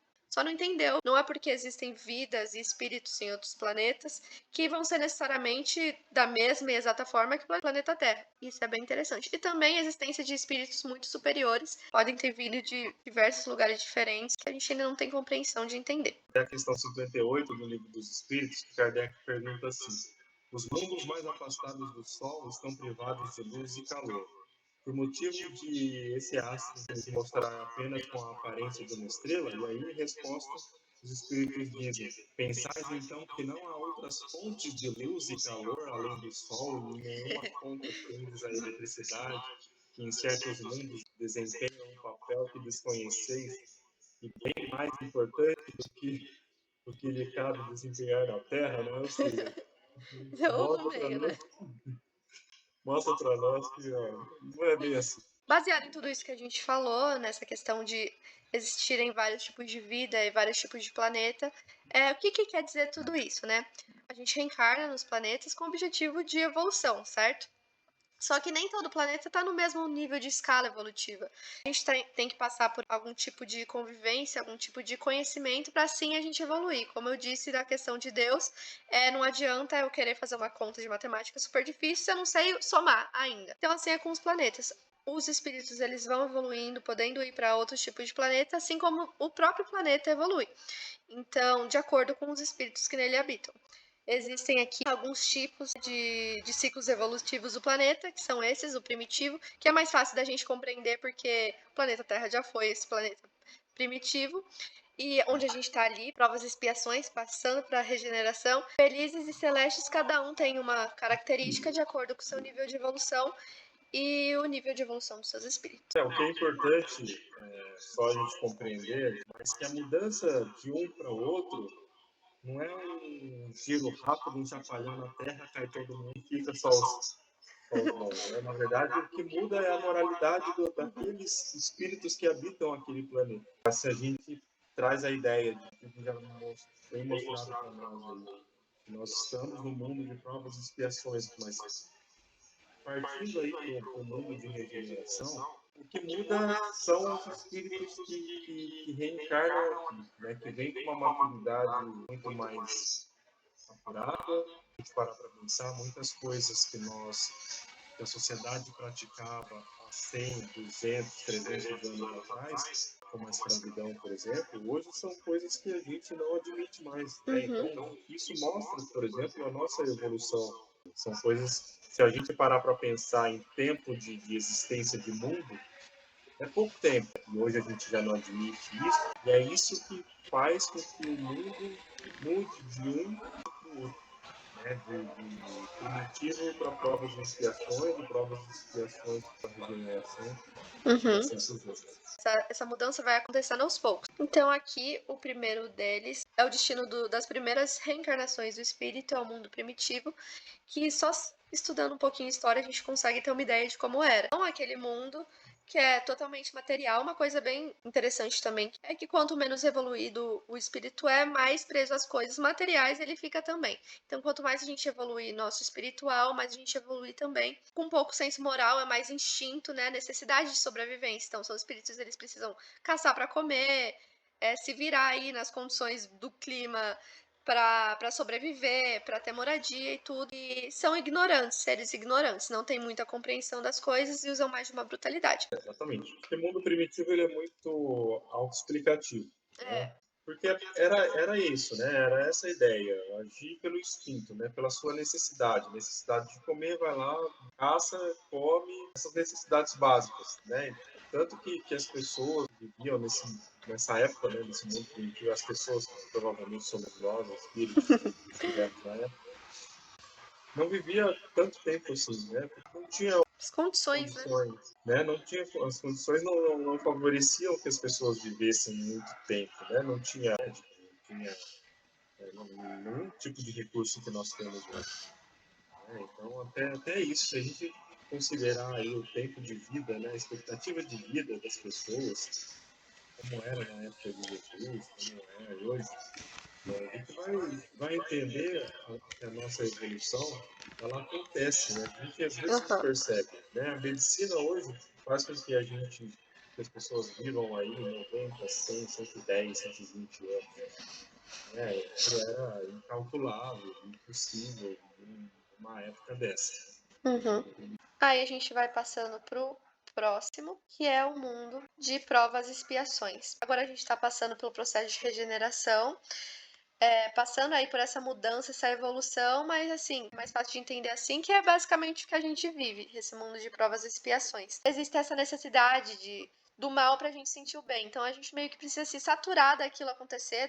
Speaker 2: entendeu. Não é porque existem vidas e espíritos em outros planetas que vão ser necessariamente da mesma e exata forma que o planeta Terra. Isso é bem interessante. E também a existência de espíritos muito superiores, podem ter vindo de diversos lugares diferentes que a gente ainda não tem compreensão de entender.
Speaker 1: É a questão 58 do Livro dos Espíritos, que Kardec pergunta assim: Os mundos mais afastados do Sol estão privados de luz e calor, por motivo de esse astro se mostrar apenas com a aparência de uma estrela. E aí, em resposta, os espíritos dizem: pensais então que não há outras fontes de luz e calor além do Sol, e nenhuma conta tendes a eletricidade, que em certos mundos desempenha um papel que desconheceis e bem mais importante do que lhe cabe desempenhar na Terra, né? Ou seja,
Speaker 2: Ou no
Speaker 1: mostra para
Speaker 2: meio, né?
Speaker 1: nós, mostra para nós que ó, não é bem assim.
Speaker 2: Baseado em tudo isso que a gente falou, nessa questão de existirem vários tipos de vida e vários tipos de planeta, o que quer dizer tudo isso, né? A gente reencarna nos planetas com o objetivo de evolução, certo? Só que nem todo planeta está no mesmo nível de escala evolutiva. A gente tem que passar por algum tipo de convivência, algum tipo de conhecimento para assim a gente evoluir. Como eu disse da questão de Deus, não adianta eu querer fazer uma conta de matemática super difícil se eu não sei somar ainda. Então assim é com os planetas. Os espíritos eles vão evoluindo, podendo ir para outros tipos de planeta, assim como o próprio planeta evolui. Então, de acordo com os espíritos que nele habitam. Existem aqui alguns tipos de ciclos evolutivos do planeta, que são esses, o primitivo, que é mais fácil da gente compreender porque o planeta Terra já foi esse planeta primitivo, e onde a gente está ali, provas e expiações, passando para a regeneração. Felizes e celestes, cada um tem uma característica de acordo com o seu nível de evolução e o nível de evolução dos seus espíritos.
Speaker 1: O que é importante só a gente compreender, mas que a mudança de um para o outro não é um giro rápido, um chacoalhão na Terra, cai todo mundo e fica só os bons. Né? Na verdade, o que muda é a moralidade daqueles espíritos que habitam aquele planeta. Se a gente traz a ideia de que já foi mostrado para nós aí, que nós estamos no mundo de provas e expiações, mas partindo aí para o mundo de regeneração, o que muda são os espíritos que reencarnam aqui, né? Que vêm com uma maturidade muito mais apurada. A gente parar para pensar, muitas coisas que a sociedade praticava há 100, 200, 300 anos atrás, como a escravidão, por exemplo, hoje são coisas que a gente não admite mais. Né? Então, isso mostra, por exemplo, a nossa evolução. São coisas, se a gente parar para pensar em tempo de existência de mundo, é pouco tempo. E hoje a gente já não admite isso. E é isso que faz com que o mundo mude de um para o outro. Né? De primitivo para provas e expiações, de provas e expiações para regeneração. Assim,
Speaker 2: essa mudança vai acontecendo aos poucos. Então, aqui, o primeiro deles é o destino das primeiras reencarnações do espírito ao mundo primitivo, que só estudando um pouquinho história a gente consegue ter uma ideia de como era. Então, aquele mundo que é totalmente material. Uma coisa bem interessante também é que quanto menos evoluído o espírito é, mais preso às coisas materiais ele fica também. Então, quanto mais a gente evoluir nosso espiritual, mais a gente evolui também. Com pouco senso moral, é mais instinto, né? Necessidade de sobrevivência. Então, são espíritos, eles precisam caçar para comer, se virar aí nas condições do clima para sobreviver, para ter moradia e tudo. E são ignorantes, seres ignorantes, não têm muita compreensão das coisas e usam mais de uma brutalidade.
Speaker 1: Exatamente. Porque o mundo primitivo ele é muito autoexplicativo. Né? Porque era isso, né? Era essa a ideia, agir pelo instinto, né? Pela sua necessidade de comer, vai lá, caça, come, essas necessidades básicas, né? Tanto que as pessoas viviam nessa época, né? Nesse mundo primitivo, as pessoas que provavelmente somos nós, espíritos que estivemos na época, não vivia tanto tempo assim, né? Porque não tinha
Speaker 2: as condições,
Speaker 1: né? Não tinha, as condições não favoreciam que as pessoas vivessem muito tempo, né? Não tinha médico, não tinha nenhum tipo de recurso que nós temos hoje. Né? Então, até isso, se a gente considerar aí o tempo de vida, né? A expectativa de vida das pessoas, como era na época de Jesus, como é hoje, a gente vai entender que a nossa evolução ela acontece, né? A gente às vezes não percebe, né? A medicina hoje faz com que que as pessoas vivam aí 90, 100, 110, 120 anos. Né? Isso era incalculável, impossível numa época dessa.
Speaker 2: Aí a gente vai passando pro próximo, que é o mundo de provas e expiações. Agora a gente está passando pelo processo de regeneração, passando aí por essa mudança, essa evolução, mas assim, mais fácil de entender assim, que é basicamente o que a gente vive, esse mundo de provas e expiações. Existe essa necessidade do mal pra gente sentir o bem. Então a gente meio que precisa se saturar daquilo acontecer,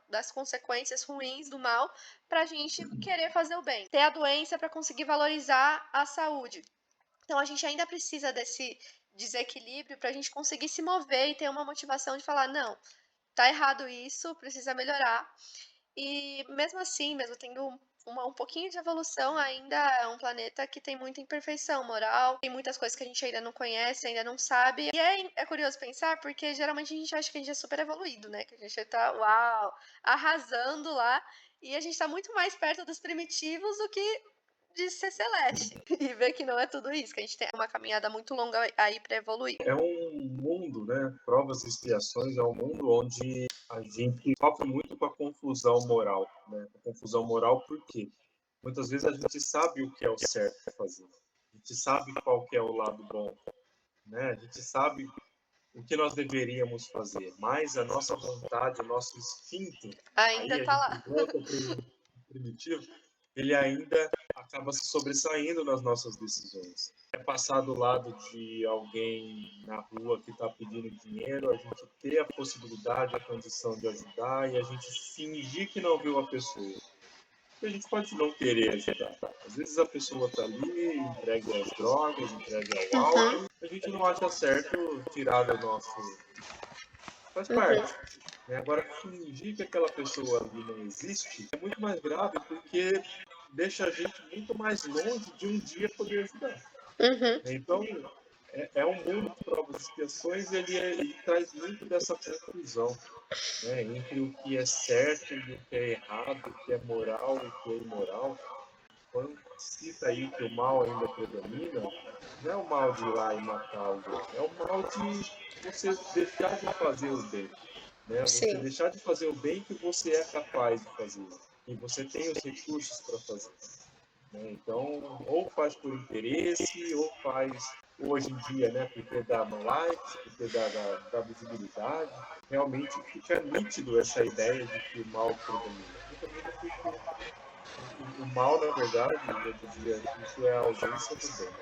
Speaker 2: das consequências ruins do mal, pra gente querer fazer o bem. Ter a doença pra conseguir valorizar a saúde. Então a gente ainda precisa desse desequilíbrio pra gente conseguir se mover e ter uma motivação de falar, não, tá errado isso, precisa melhorar. E mesmo assim, mesmo tendo um pouquinho de evolução, ainda é um planeta que tem muita imperfeição moral, tem muitas coisas que a gente ainda não conhece, ainda não sabe. E é curioso pensar, porque geralmente a gente acha que a gente é super evoluído, né? Que a gente tá, uau, arrasando lá. E a gente tá muito mais perto dos primitivos do que de ser celeste. E ver que não é tudo isso, que a gente tem uma caminhada muito longa aí pra evoluir.
Speaker 3: É um mundo, né? Provas e expiações é um mundo onde a gente sofre muito com a confusão moral, né? A confusão moral por quê? Muitas vezes a gente sabe o que é o certo a fazer. A gente sabe qual que é o lado bom, né? A gente sabe o que nós deveríamos fazer, mas a nossa vontade, o nosso instinto,
Speaker 2: Ainda
Speaker 3: aí a
Speaker 2: tá
Speaker 3: gente
Speaker 2: lá.
Speaker 3: volta para o primitivo, ele ainda acaba se sobressaindo nas nossas decisões. É passar do lado de alguém na rua que está pedindo dinheiro, a gente ter a possibilidade, a condição de ajudar e a gente fingir que não viu a pessoa. E a gente pode não querer ajudar. Às vezes a pessoa está ali, entregue às drogas, entregue ao álcool, a gente não acha certo tirar do nosso... Faz parte. Né? Agora, fingir que aquela pessoa ali não existe é muito mais grave porque deixa a gente muito mais longe de um dia poder ajudar. Então, é um mundo de provas e expiações e ele traz muito dessa confusão, né, entre o que é certo e o que é errado, o que é moral e o que é imoral. Quando cita aí que o mal ainda predomina, não é o mal de ir lá e matar alguém, é o mal de você deixar de fazer o bem. Né? Você
Speaker 2: Sim.
Speaker 3: deixar de fazer o bem que você é capaz de fazer, e você tem os recursos para fazer. Né? Então, ou faz por interesse, ou faz hoje em dia, né, porque dá likes, porque dá visibilidade. Realmente fica nítido essa ideia de que o mal predomina. Predomina porque o mal, na verdade, eu dizia, isso é a ausência do bem.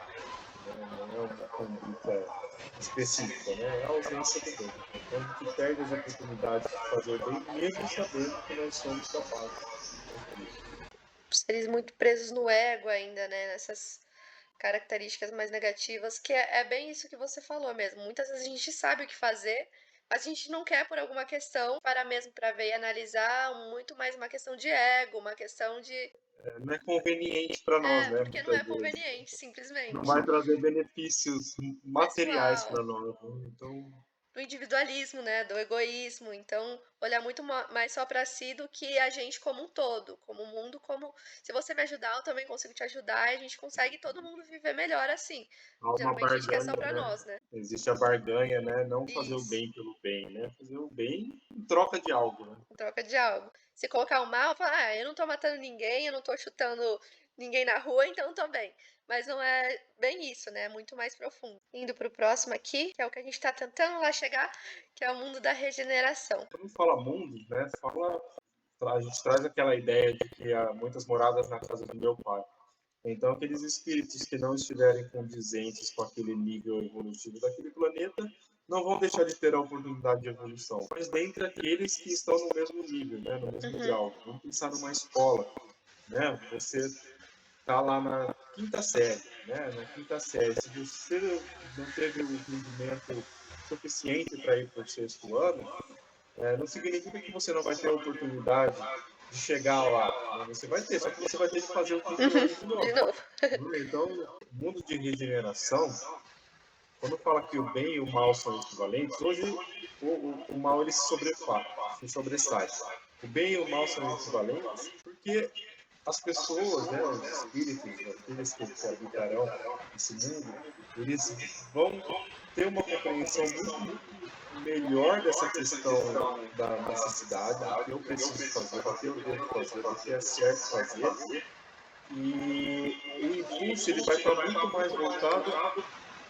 Speaker 3: Não é uma conduta específica, né? É a ausência do bem. Então a gente perde as oportunidades de fazer o bem, mesmo sabendo que nós somos capazes.
Speaker 2: Seres muito presos no ego ainda, né? Nessas características mais negativas, que é bem isso que você falou mesmo. Muitas vezes a gente sabe o que fazer, mas a gente não quer por alguma questão, para mesmo para ver e analisar, muito mais uma questão de ego, uma questão de.
Speaker 3: Não é conveniente para nós, né?
Speaker 2: Porque não é
Speaker 3: Muitas vezes.
Speaker 2: conveniente,
Speaker 3: Não
Speaker 2: simplesmente.
Speaker 3: vai trazer benefícios materiais
Speaker 2: Pessoal,
Speaker 3: para nós. Né? Então,
Speaker 2: do individualismo, né, do egoísmo. Então, olhar muito mais só para si do que a gente como um todo, como um mundo, como se você me ajudar, eu também consigo te ajudar e a gente consegue todo mundo viver melhor assim.
Speaker 3: há uma
Speaker 2: Geralmente a gente quer só
Speaker 3: barganha,
Speaker 2: para
Speaker 3: né?
Speaker 2: nós, né?
Speaker 3: Existe a barganha, né? Não fazer o
Speaker 2: Isso,
Speaker 3: bem pelo bem, né? Fazer o bem em troca de algo, né?
Speaker 2: em troca de algo. Se colocar o mal, falar, eu não tô matando ninguém, eu não tô chutando ninguém na rua, então tô bem. Mas não é bem isso, né? É muito mais profundo. Indo pro próximo aqui, que é o que a gente tá tentando lá chegar, que é o mundo da regeneração.
Speaker 3: Quando fala mundo, né? A gente traz aquela ideia de que há muitas moradas na casa do meu pai. Então, aqueles espíritos que não estiverem condizentes com aquele nível evolutivo daquele planeta não vão deixar de ter a oportunidade de evolução. Mas dentre aqueles que estão no mesmo nível, né, no mesmo grau, vamos pensar numa escola, né? Você está lá na quinta série, né? Na quinta série, se você não teve o rendimento suficiente para ir para o sexto ano, não significa que você não vai ter a oportunidade de chegar lá. Né? Você vai ter, só que você vai ter que fazer o quinto ano de
Speaker 2: De
Speaker 3: novo.
Speaker 2: novo.
Speaker 3: Então, o mundo de regeneração, quando fala que o bem e o mal são equivalentes, hoje o mal ele se sobressai. O bem e o mal são equivalentes porque as pessoas, né, os espíritos, aqueles que habitarão esse mundo, eles vão ter uma compreensão muito melhor dessa questão da necessidade, do que eu preciso fazer, do que eu devo fazer, do que é certo fazer. E o impulso ele vai estar muito mais voltado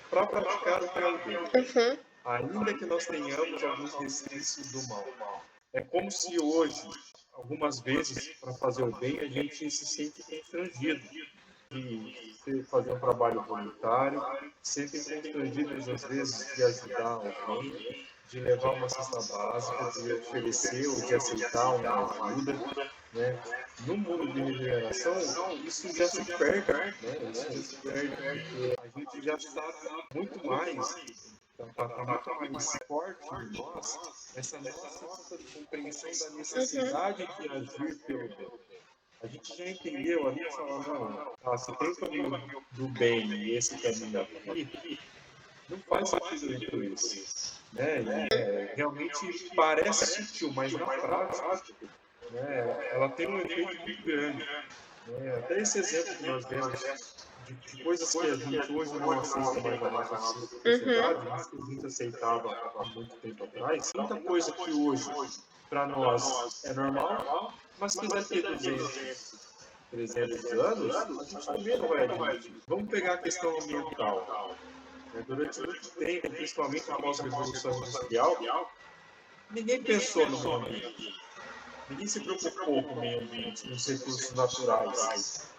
Speaker 3: para praticar o que é o bem, ainda que nós tenhamos alguns resquícios do mal. É como se hoje algumas vezes, para fazer o bem, a gente se sente constrangido de fazer um trabalho voluntário, sentem constrangidos, às vezes, de ajudar alguém, de levar uma cesta básica, de oferecer ou de aceitar uma ajuda, né? No mundo de regeneração, isso já se perde, né? Isso já se perde, porque a gente já sabe muito mais, está muito mais forte em nós, essa nossa compreensão da necessidade de agir pelo bem. A gente já entendeu, a gente fala, não, se tem o caminho do bem e esse caminho aqui, não faz sentido eu incluir isso. Né? E, realmente parece sutil, mas na prática, né, ela tem um efeito muito grande. Né? Até esse exemplo que nós demos de coisas que a gente hoje não aceita mais na nossa sociedade, mas que a gente aceitava há muito tempo atrás, muita coisa que hoje, para nós, é normal, mas que daqui a 200, 300 anos, a gente também não vai admitir. Vamos pegar a questão ambiental. Né? Durante muito tempo, principalmente após a Revolução Industrial, ninguém pensou no meio ambiente. Ninguém se preocupou com o meio ambiente, com os recursos naturais.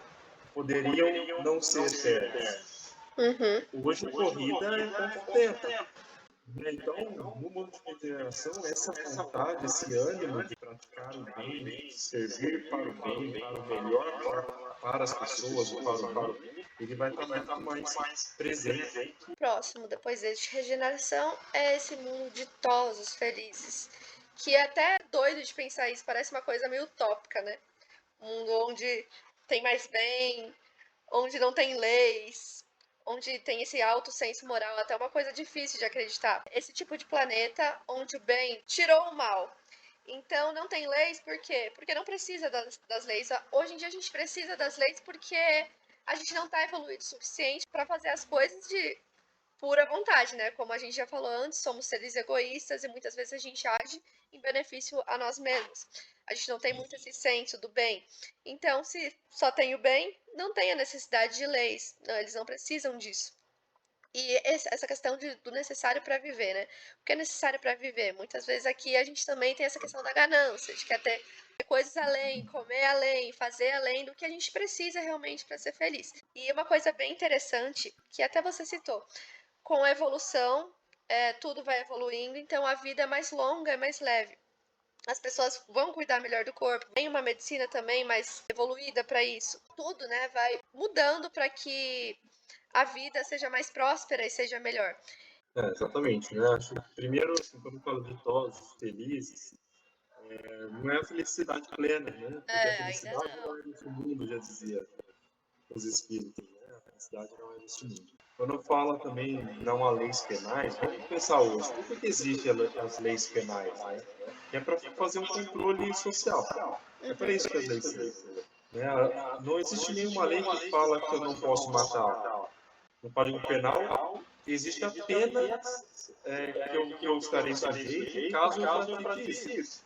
Speaker 3: Poderiam não ser eternos. Hoje, corrida é quanto tempo. Então, no mundo de regeneração, essa vontade, esse ânimo de praticar o bem, de servir para o bem, para o melhor para as pessoas, para o mundo, ele vai estar muito mais presente.
Speaker 2: Próximo, depois de regeneração, é esse mundo ditosos, felizes. Que é até doido de pensar isso, parece uma coisa meio utópica, né? Um mundo onde tem mais bem, onde não tem leis, onde tem esse alto senso moral, até uma coisa difícil de acreditar. Esse tipo de planeta onde o bem tirou o mal. Então não tem leis, por quê? Porque não precisa das leis. Hoje em dia a gente precisa das leis porque a gente não está evoluído o suficiente para fazer as coisas de pura vontade, né? Como a gente já falou antes, somos seres egoístas e muitas vezes a gente age em benefício a nós mesmos. A gente não tem muito esse senso do bem. Então, se só tem o bem, não tem a necessidade de leis. Não, eles não precisam disso. E essa questão do necessário para viver, né? O que é necessário para viver? Muitas vezes aqui a gente também tem essa questão da ganância, de quer ter coisas além, comer além, fazer além do que a gente precisa realmente para ser feliz. E uma coisa bem interessante, que até você citou, com a evolução, tudo vai evoluindo, então a vida é mais longa, é mais leve. As pessoas vão cuidar melhor do corpo, tem uma medicina também mais evoluída para isso. Tudo, né, vai mudando para que a vida seja mais próspera e seja melhor.
Speaker 3: Exatamente, né? Acho que primeiro, assim, quando falo de idosos felizes, não é a felicidade plena, né? Porque a felicidade não é desse mundo, já dizia os espíritos, né? A felicidade não é desse mundo. Quando fala também não há leis penais, vamos pensar hoje, por que existem as leis penais, né? É para fazer um controle social. É para isso que as leis servem. Né? Não existe nenhuma lei que fala que eu não posso matar. No Código Penal, existe apenas que eu estarei sujeito caso eu pratique isso.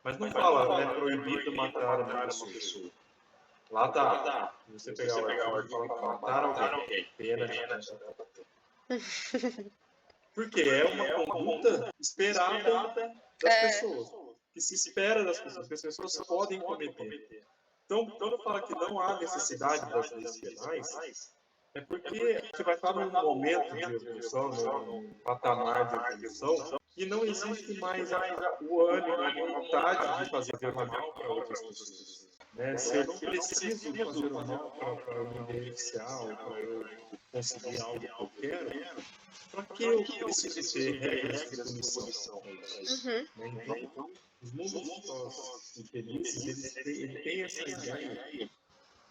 Speaker 3: Mas não fala, é proibido matar uma pessoa. Lá tá. Se você pegar o artigo, fala matar alguém. Pena de porque é uma conduta esperada das pessoas. Que se espera das pessoas, que as pessoas podem cometer. Então, quando fala que não há necessidade das leis penais, é porque você vai estar num momento de evolução, num patamar de evolução, que não existe mais o ânimo, a vontade de fazer o mal para outras pessoas. Né? Se eu não preciso fazer o mal para me beneficiar ou para eu conseguir algo que eu quero, para que eu preciso ter regras de punição? Então, os mundos infelizes, eles têm essa ideia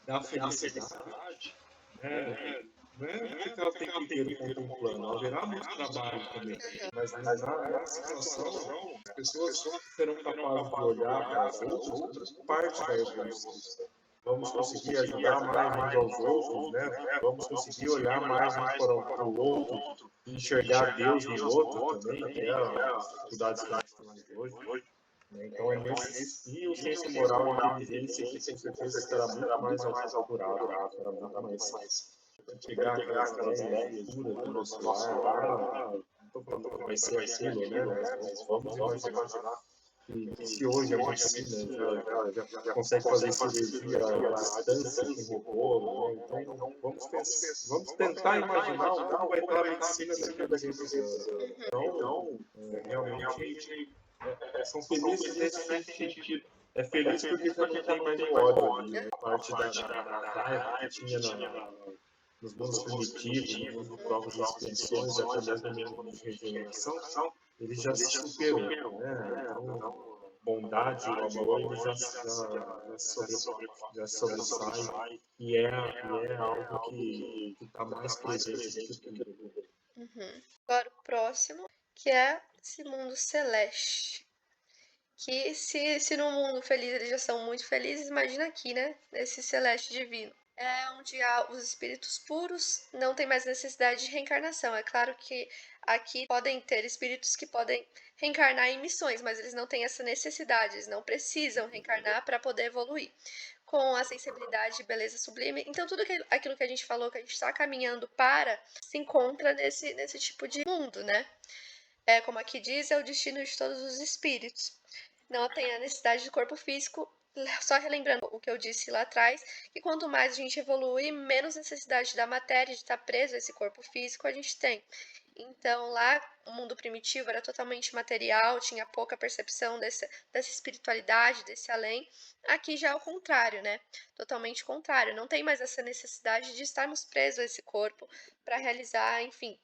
Speaker 3: da felicidade, né? Não é ficar o tempo inteiro contemplando, haverá muito trabalho também, mas na situação, as pessoas serão capazes de olhar para as outras como parte da evolução. Vamos conseguir ajudar mais uns aos outros, né? Vamos conseguir olhar mais um para o outro, enxergar Deus no outro também, que é as dificuldades que nós temos hoje. Então, é nesse. E o senso moral e a inteligência que com certeza estará muito mais apurado, estará muito mais. Pegar aquelas ideias puras do nosso lar, não estou falando que vai ser aquilo, né? Mas vamos imaginar que se hoje a medicina já consegue fazer cirurgia à distância com robô, né? Então, vamos tentar imaginar como vai estar a medicina daqui a 200 anos. Então, realmente, são felizes nesse sentido. É feliz porque já não tem mais o ódio ali, né? Parte da raiva que tinha nos mundos primitivos, no mundo de provas e expiações, até mesmo no mundo de regeneração, ele já se superou, né? Então, bondade, o amor, ele já sobressai e é algo que está mais presente do que tudo.
Speaker 2: Agora o próximo, que é esse mundo celeste. Que se no mundo feliz eles já são muito felizes, imagina aqui, né? Nesse celeste divino. É onde há os espíritos puros, não tem mais necessidade de reencarnação. É claro que aqui podem ter espíritos que podem reencarnar em missões, mas eles não têm essa necessidade, eles não precisam reencarnar para poder evoluir. Com a sensibilidade e beleza sublime. Então, tudo aquilo que a gente falou, que a gente está caminhando para, se encontra nesse tipo de mundo, né? Como aqui diz, é o destino de todos os espíritos. Não tem a necessidade de corpo físico, só relembrando o que eu disse lá atrás, que quanto mais a gente evolui, menos necessidade da matéria de estar preso a esse corpo físico a gente tem. Então lá o mundo primitivo era totalmente material, tinha pouca percepção dessa espiritualidade, desse além. Aqui já é o contrário, né? Totalmente contrário. Não tem mais essa necessidade de estarmos presos a esse corpo para realizar, enfim,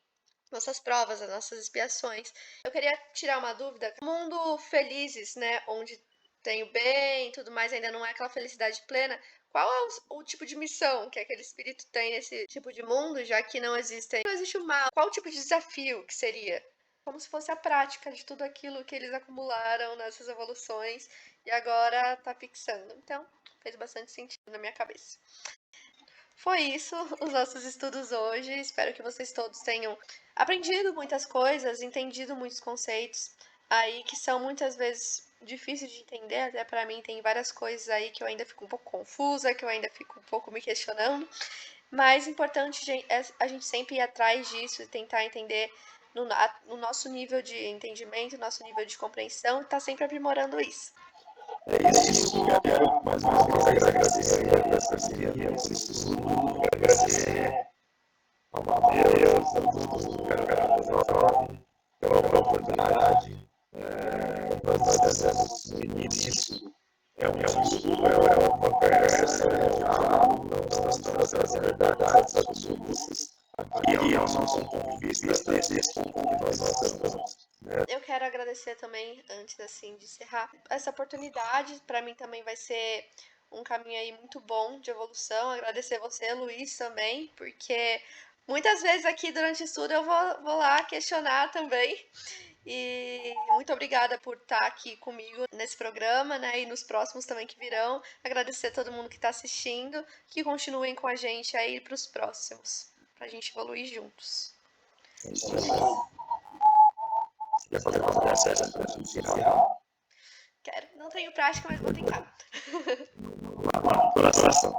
Speaker 2: nossas provas, as nossas expiações. Eu queria tirar uma dúvida. Mundo felizes, né, onde tem o bem e tudo mais, ainda não é aquela felicidade plena. Qual é o tipo de missão que aquele espírito tem nesse tipo de mundo, já que não existe o mal? Qual o tipo de desafio que seria? Como se fosse a prática de tudo aquilo que eles acumularam nessas evoluções e agora tá fixando. Então, fez bastante sentido na minha cabeça. Foi isso, os nossos estudos hoje. Espero que vocês todos tenham aprendido muitas coisas, entendido muitos conceitos aí que são muitas vezes difíceis de entender. Até para mim tem várias coisas aí que eu ainda fico um pouco confusa, que eu ainda fico um pouco me questionando. Mas importante é a gente sempre ir atrás disso e tentar entender no nosso nível de entendimento, nosso nível de compreensão, e tá sempre aprimorando isso.
Speaker 4: É isso, quero mais uma vez agradecer a parceria, esse estudo, agradecer ao Deus, ao Carol, pela oportunidade. Como nós dissemos no início, é um estudo, é uma conversa, é um diálogo, não estamos trazendo verdades absolutas. Aqui é o nosso ponto de vista, desse ponto que nós estamos.
Speaker 2: Eu quero agradecer também, antes assim de encerrar, essa oportunidade. Para mim também vai ser um caminho aí muito bom de evolução. Agradecer você, Luiz, também, porque muitas vezes aqui durante o estudo eu vou lá questionar também. E muito obrigada por estar aqui comigo nesse programa, né? E nos próximos também que virão. Agradecer a todo mundo que está assistindo, que continuem com a gente aí para os próximos, para a gente evoluir juntos.
Speaker 4: É isso aí. Quer fazer uma conversa para a gente final?
Speaker 2: Quero. Não tenho prática, mas vou tentar.
Speaker 4: Coração.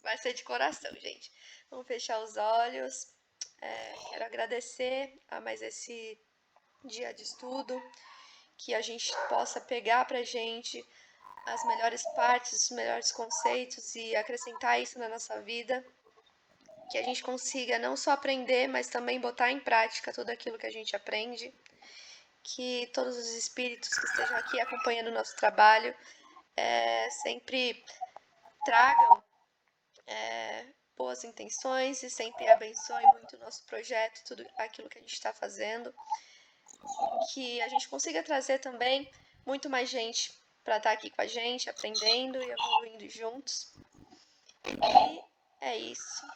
Speaker 2: Vai ser de coração, gente. Vamos fechar os olhos. Quero agradecer a mais esse dia de estudo, que a gente possa pegar pra gente as melhores partes, os melhores conceitos e acrescentar isso na nossa vida. Que a gente consiga não só aprender, mas também botar em prática tudo aquilo que a gente aprende. Que todos os espíritos que estejam aqui acompanhando o nosso trabalho sempre tragam boas intenções e sempre abençoe muito o nosso projeto, tudo aquilo que a gente está fazendo. Que a gente consiga trazer também muito mais gente para estar aqui com a gente, aprendendo e evoluindo juntos. E é isso.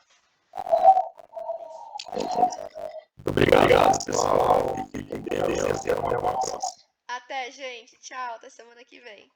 Speaker 4: Obrigado, pessoal. Fiquem com Deus e até uma próxima.
Speaker 2: Até, gente. Tchau. Até semana que vem.